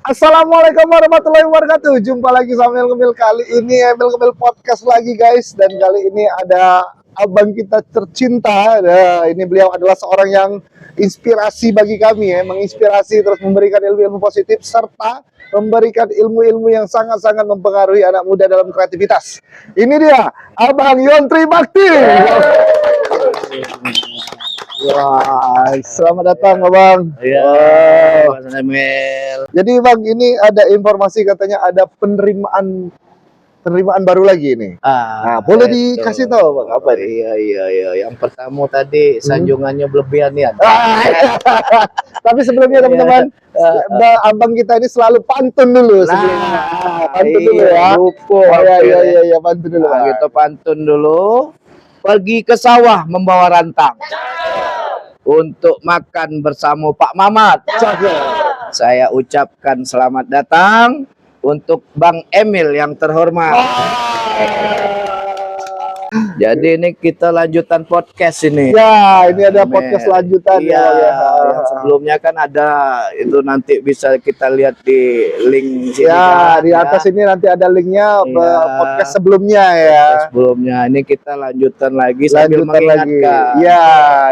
Assalamualaikum warahmatullahi wabarakatuh. Jumpa lagi sama Emil Gemil. Kali ini Emil Gemil podcast lagi guys. Dan kali ini ada abang kita tercinta. Nah, ini beliau adalah seorang yang inspirasi bagi kami ya. Menginspirasi terus memberikan ilmu-ilmu positif serta memberikan ilmu-ilmu yang sangat-sangat mempengaruhi anak muda dalam kreativitas. Ini dia Abang Yontri Bakti. Wah, selamat datang Abang. Iya, Mas Emil. Jadi Bang, ini ada informasi katanya ada penerimaan baru lagi ini. Nah, boleh itu. dikasih tahu Bang apa ini? Iya. Yang pertama tadi sanjungannya berlebihan ya. Tapi sebelumnya teman-teman, abang kita ini selalu pantun dulu sebelumnya. Pantun dulu ya. Lupa. Iya, pantun dulu. Nah, kita pantun dulu. Pergi ke sawah membawa rantang. Untuk makan bersama Pak Mamat. Saya ucapkan selamat datang untuk Bang Emil yang terhormat. Jadi ini kita lanjutan podcast ini. Ya, ini ada Emil. podcast lanjutan Iya, ya. yang sebelumnya kan ada itu nanti bisa kita lihat di link sini. Ya, kan, di atas ini nanti ada linknya Iya. podcast sebelumnya ya. Sebelumnya ini kita lanjutan lagi sambil Lanjutan lagi. mengingatkan. Ya,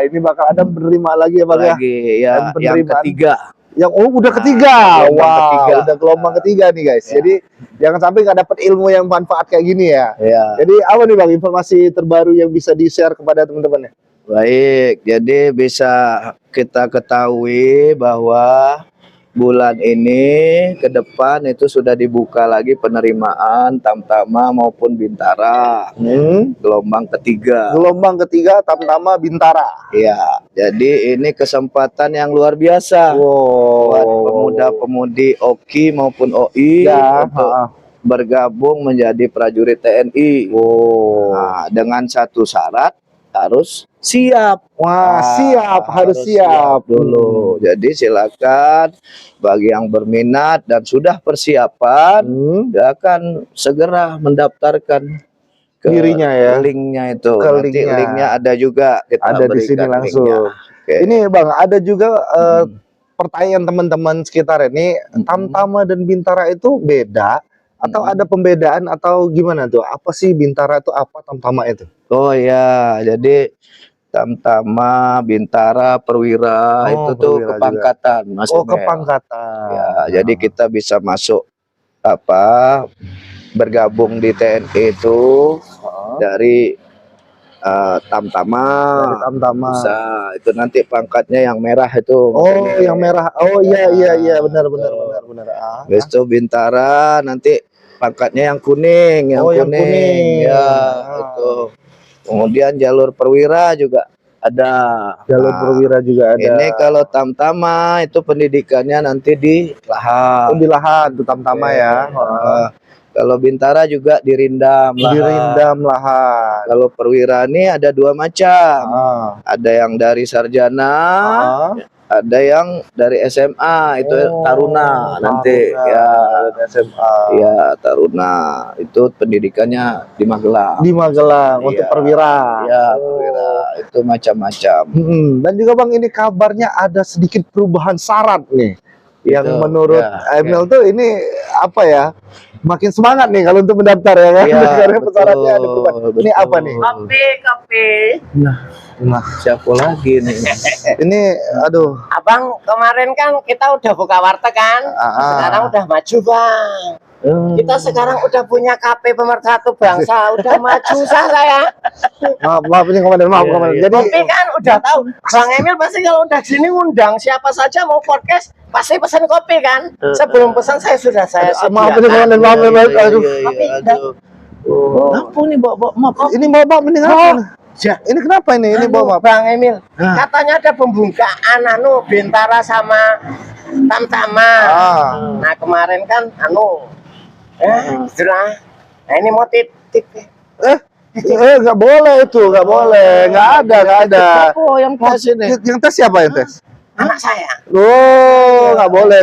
ini bakal ada penerima lagi ya Bang ya. Lagi ya Dan yang penerimaan. ketiga. Yang udah ketiga. gelombang ketiga. Udah gelombang ketiga nih guys. Ya. Jadi jangan sampai nggak dapat ilmu yang manfaat kayak gini ya. Ya. Jadi apa nih Bang informasi terbaru yang bisa di-share kepada teman-teman ya? Baik, jadi bisa kita ketahui bahwa bulan ini ke depan itu sudah dibuka lagi penerimaan Tamtama maupun Bintara. Gelombang ketiga. Gelombang ketiga Tamtama Bintara. Ya, jadi ini kesempatan yang luar biasa buat pemuda-pemudi OKI maupun OI Ya, untuk bergabung menjadi prajurit TNI. Nah, dengan satu syarat harus siap. Wah, siap, harus siap dulu. Jadi silakan bagi yang berminat dan sudah persiapan, dia akan segera mendaftarkan ke dirinya ya. linknya itu. Ke Nanti linknya. linknya ada juga, kita Ada di sini berikan langsung. linknya. Oke. Ini Bang, ada juga pertanyaan teman-teman sekitar ini, Tamtama dan Bintara itu beda atau ada pembedaan atau gimana tuh? Apa sih Bintara itu, apa Tamtama itu? Oh ya, jadi Tamtama, Bintara, Perwira itu tuh Perwira kepangkatan, Mas Oh, Emil. kepangkatan. Ya, jadi kita bisa masuk bergabung di TNI itu dari Tamtama. Dari Tamtama. Bisa, itu nanti pangkatnya yang merah itu. Oh, yang merah. Oh iya, benar. Habis itu Bintara nanti pangkatnya yang kuning, yang kuning. Ya, itu. Kemudian jalur Perwira juga ada. Jalur Perwira juga ada. Ini kalau Tamtama itu pendidikannya nanti di Lahat. di lahan tuh Tamtama ya. Kalau Bintara juga di Rindam Lahat. Di Rindam lahan. Kalau Perwira ini ada dua macam. Ada yang dari sarjana, ada yang dari SMA, itu Taruna nanti ya. SMA. Ya, Taruna itu pendidikannya di Magelang. Di Magelang Iya. untuk Perwira. Ya, Perwira itu macam-macam. Dan juga Bang, ini kabarnya ada sedikit perubahan syarat nih. Yang menurut Emil tuh ini apa ya? Makin semangat nih kalau untuk mendaftar ya kan. Karena syaratnya ada perubahan. Ini apa nih? Kopi. Nah, Siapa lagi nih? ini aduh. Abang, kemarin kan kita udah buka warteg kan? Sekarang udah maju, Bang. Kita sekarang udah punya KP Pemersatu Bangsa, udah maju saya. Maaf ini komandan, maaf. Jadi Kopi kan udah tahu. Bang Emil pasti kalau udah sini ngundang siapa saja mau podcast pasti pesan kopi kan? Sebelum pesan saya sudah maaf ini komandan, maaf. Aduh. Apa nih, Bapak? Ini bapak mendengar. Ini kenapa ini? Ini bapak. Bang Emil, katanya ada pembukaan Bintara sama Tamtama. Nah kemarin kan itulah. Nah ini mau titip. Nggak boleh itu, nggak boleh, nggak ada. Oh, yang tes ini. Yang tes siapa yang tes? Anak saya. Oh, nggak boleh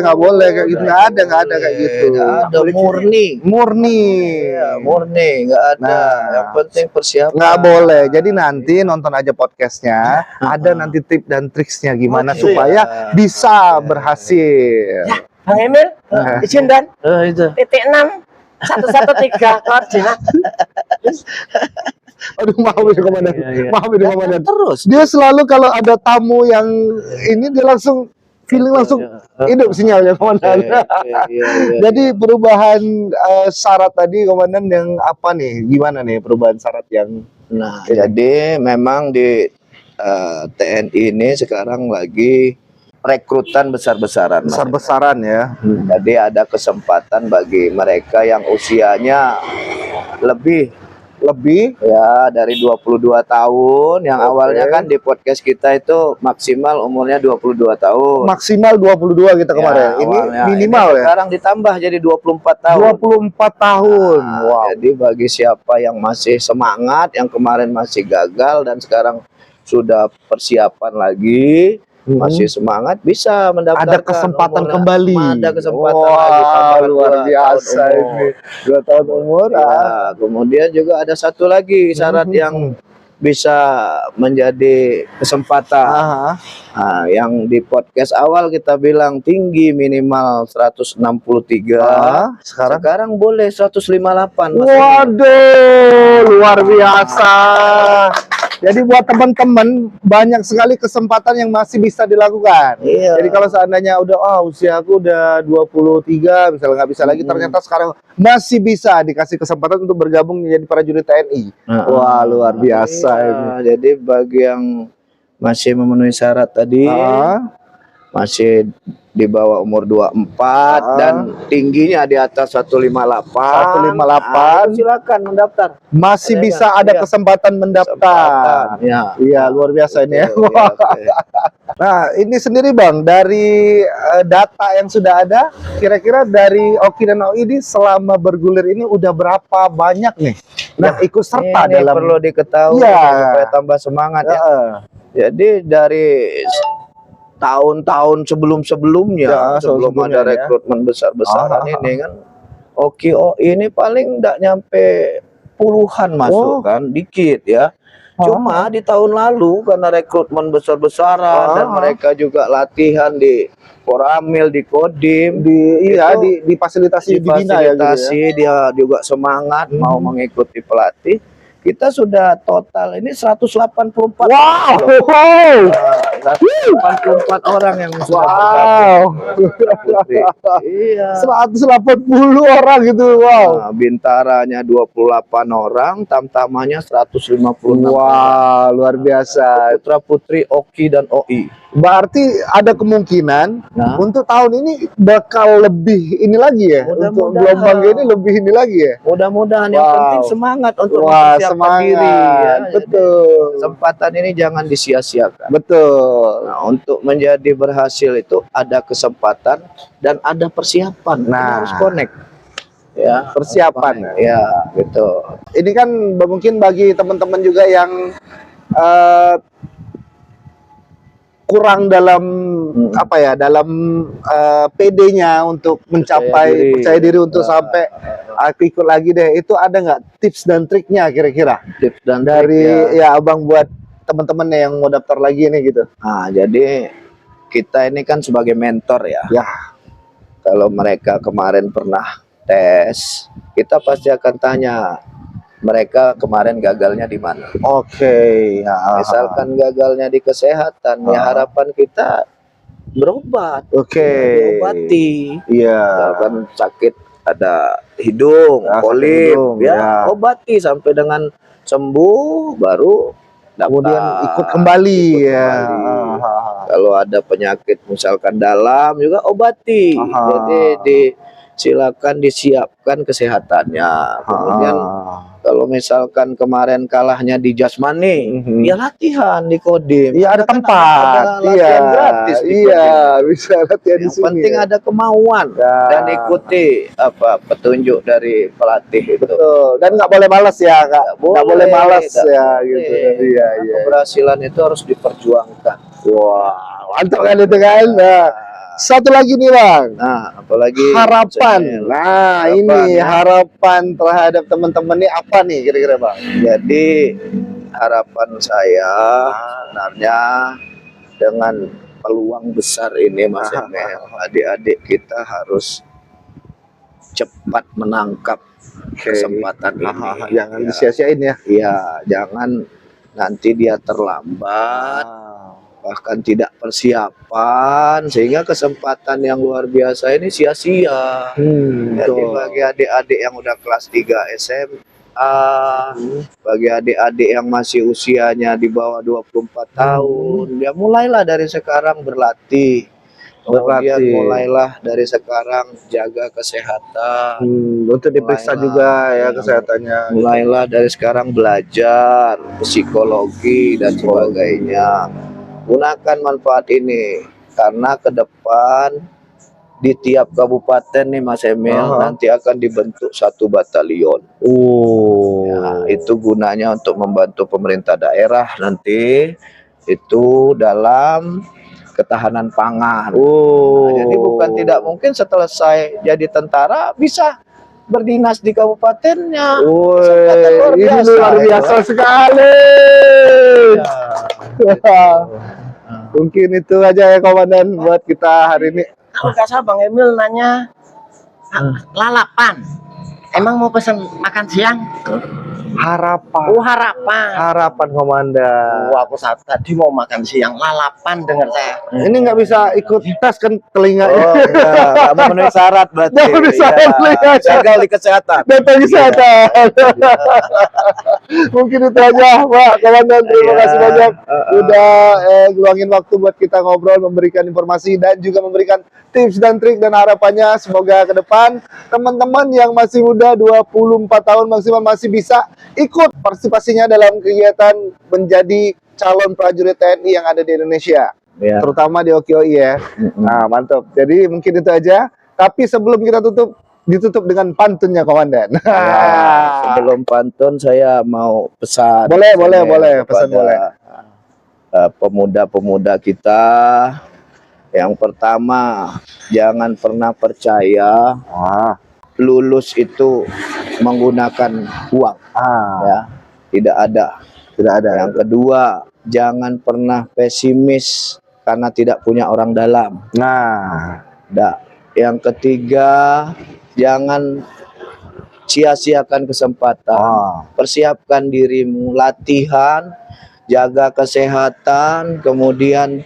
kayak gitu, nggak ada kayak gitu. Nggak ada, murni. Iya, Murni, nggak ada. Nah, Yang penting persiapan. nggak boleh. Jadi nanti nonton aja podcastnya. Ada nanti tips dan triksnya gimana supaya bisa berhasil. Ya, Bang Emil, izin dan Itu. titik 6 113 koordinat. Aduh, maaf ini komandan. Maaf ini komandan. Terus. Dia selalu kalau ada tamu yang ini dia langsung feeling langsung hidup sinyalnya komandan. Jadi perubahan syarat tadi komandan yang apa nih? Gimana nih perubahan syarat yang Nah, jadi memang di TNI ini sekarang lagi rekrutan besar-besaran. Mas. besar-besaran ya? Jadi ada kesempatan bagi mereka yang usianya lebih ya dari 22 tahun yang awalnya kan di podcast kita itu maksimal umurnya 22 tahun. Maksimal 22 kita kemarin. Ini awalnya. minimal Ini ya. sekarang ditambah jadi 24 tahun. 24 tahun. Nah, Wow. Jadi bagi siapa yang masih semangat, yang kemarin masih gagal dan sekarang sudah persiapan lagi, masih semangat, bisa mendaftarkan. Ada kesempatan umurnya. kembali. Ada kesempatan Wah, lagi. Tambah luar 2 biasa tahun ini. umur. 2 tahun umur. Ya, kemudian juga ada satu lagi syarat yang bisa menjadi kesempatan. Nah, yang di podcast awal kita bilang tinggi minimal 163. Sekarang boleh 158. Mas. Waduh, luar biasa. Jadi buat teman-teman banyak sekali kesempatan yang masih bisa dilakukan. Iya. Jadi kalau seandainya udah usia aku udah 23, misalnya nggak bisa lagi, ternyata sekarang masih bisa dikasih kesempatan untuk bergabung menjadi prajurit TNI. Wah, luar biasa ini. Jadi bagi yang masih memenuhi syarat tadi, masih di bawah umur 24 dan tingginya di atas 158. 158. Silakan mendaftar. Masih bisa ada kesempatan mendaftar. Iya, luar biasa ini ya. Nah, ini sendiri Bang, dari data yang sudah ada, kira-kira dari Oki dan OI ini selama bergulir ini udah berapa banyak nih? Nah, ikut serta ini dalam perlu diketahui supaya tambah semangat ya. Jadi dari tahun-tahun sebelum-sebelumnya, sebelum ada rekrutmen besar-besaran ini kan, Oki OI ini paling nggak nyampe puluhan masuk kan, dikit ya. Cuma di tahun lalu karena rekrutmen besar-besaran dan mereka juga latihan di Koramil, di Kodim, difasilitasi, dibina ya gitu ya. Dia juga semangat mau mengikuti pelatih. Kita sudah total ini 184. Wow. 184 orang yang sudah bergabung. Iya. 180 orang gitu. Wow. Nah, bintaranya 28 orang, tamtamanya 156. Wah, luar biasa. Putra putri Oki dan OI. Berarti ada kemungkinan untuk tahun ini bakal lebih ini lagi ya. Untuk gelombang ini lebih ini lagi ya. Mudah-mudahan yang penting semangat untuk mempersiapkan diri ya. Betul. Kesempatan ini jangan disia-siakan. Betul. Nah, untuk menjadi berhasil itu ada kesempatan dan ada persiapan. Nah, harus connect. Ya, persiapan. Ya, gitu. Ini kan mungkin bagi teman-teman juga yang kurang dalam apa ya, dalam PD-nya untuk mencapai percaya diri untuk sampai aku ikut lagi deh. Itu ada nggak tips dan triknya kira-kira? Tips dan dari ya Abang buat teman-teman yang mau daftar lagi ini gitu. Nah, jadi kita ini kan sebagai mentor ya. Ya. Kalau mereka kemarin pernah tes, kita pasti akan tanya mereka kemarin gagalnya di mana. Oke. Misalkan gagalnya di kesehatan, ya harapan kita berobat. Diobati. Iya. Misalkan sakit ada hidung, polip, ya obati sampai dengan sembuh baru kemudian ikut kembali ya. Kalau ada penyakit misalkan dalam juga obati. Jadi silakan disiapkan kesehatannya. Kemudian kalau misalkan kemarin kalahnya di jasmani, ya latihan di Kodim. Iya, ada tempat. Ada latihan gratis. Bisa latihan di sini. Yang penting ada kemauan dan ikuti petunjuk dari pelatih itu. Betul. Dan nggak boleh malas ya, Kak. Nggak boleh malas ya, gitu. Iya. Keberhasilan itu harus diperjuangkan. Wah, mantap kan itu kan. Nah, satu lagi nih Bang. Nah, apalagi harapan. Nah, ini harapan terhadap teman-teman ini apa nih kira-kira Bang? Jadi harapan saya sebenarnya dengan peluang besar ini Mas Emil. Adik-adik kita harus cepat menangkap kesempatan ini. Jangan disia-siain ya. Iya, jangan nanti dia terlambat, bahkan tidak persiapan, sehingga kesempatan yang luar biasa ini sia-sia. Jadi Betul. bagi adik-adik yang udah kelas 3 SMA, bagi adik-adik yang masih usianya di bawah 24 tahun, ya mulailah dari sekarang berlatih. Kemudian Berlatih. mulailah dari sekarang jaga kesehatan. Untuk diperiksa Mulailah. juga ya kesehatannya. Mulailah dari sekarang belajar psikologi dan sebagainya. Gunakan manfaat ini karena ke depan di tiap kabupaten nih Mas Emil nanti akan dibentuk 1 batalion. Ya, itu gunanya untuk membantu pemerintah daerah nanti itu dalam ketahanan pangan. Nah, jadi bukan tidak mungkin setelah saya jadi tentara bisa berdinas di kabupatennya. Kesempatan Ini luar biasa sekali. Mungkin itu aja ya Komandan buat kita hari ini. Kalau nggak salah Bang Emil nanya lalapan. Emang mau pesan makan siang? Harapan. Oh, harapan. Harapan Komandan. Oh, aku tadi mau makan siang lalapan dengar saya. Ini nggak bisa ikut tes kan telinganya. Oh, enggak memenuhi syarat berarti. Nggak memenuhi syarat Iya. telinganya. Gagal di kesehatan. Data kesehatan. Mungkin itu aja Pak Komandan. Terima Iya. kasih banyak udah luangin waktu buat kita ngobrol, memberikan informasi dan juga memberikan tips dan trik dan harapannya semoga ke depan teman-teman yang masih muda 24 tahun maksimal masih bisa ikut partisipasinya dalam kegiatan menjadi calon prajurit TNI yang ada di Indonesia. Ya. Terutama di OKOI ya. Nah, mantap. Jadi mungkin itu aja. Tapi sebelum kita ditutup dengan pantunnya Komandan. Ya, sebelum pantun saya mau pesan. Boleh, kepada, pesan boleh. Pemuda-pemuda kita. Yang pertama, jangan pernah percaya lulus itu menggunakan uang. Ya, tidak ada. Yang kedua, jangan pernah pesimis karena tidak punya orang dalam. Yang ketiga, jangan sia-siakan kesempatan. Persiapkan dirimu, latihan, jaga kesehatan, kemudian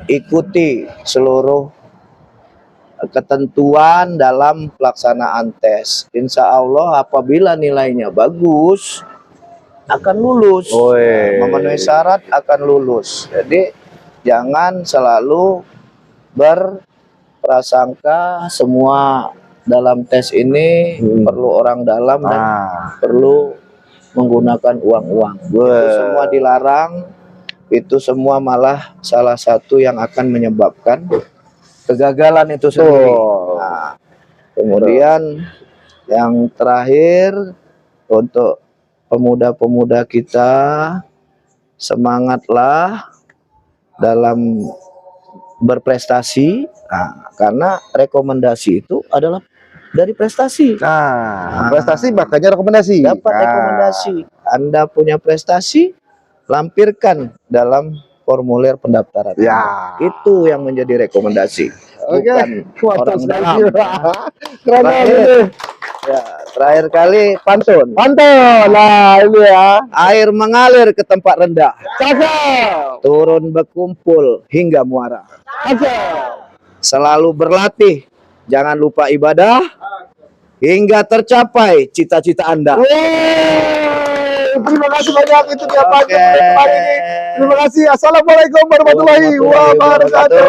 ikuti seluruh ketentuan dalam pelaksanaan tes. Insya Allah apabila nilainya bagus akan lulus. Memenuhi syarat akan lulus. Jadi jangan selalu berprasangka semua dalam tes ini perlu orang dalam dan perlu menggunakan uang-uang. Itu semua dilarang. Itu semua malah salah satu yang akan menyebabkan kegagalan itu sendiri. Nah, kemudian yang terakhir untuk pemuda-pemuda kita, semangatlah dalam berprestasi. Karena rekomendasi itu adalah dari prestasi. Prestasi makanya rekomendasi. Dapat rekomendasi. Anda punya prestasi, lampirkan dalam formulir pendaftaran. Itu yang menjadi rekomendasi. Bukan orang dalam. Keren. Ya, terakhir kali pantun. Nah ini ya. Air mengalir ke tempat rendah, Cakep. turun berkumpul hingga muara. Selalu berlatih, jangan lupa ibadah, hingga tercapai cita-cita Anda. Terima kasih banyak itu dia pagi hari ini. Terima kasih. Assalamualaikum warahmatullahi wabarakatuh.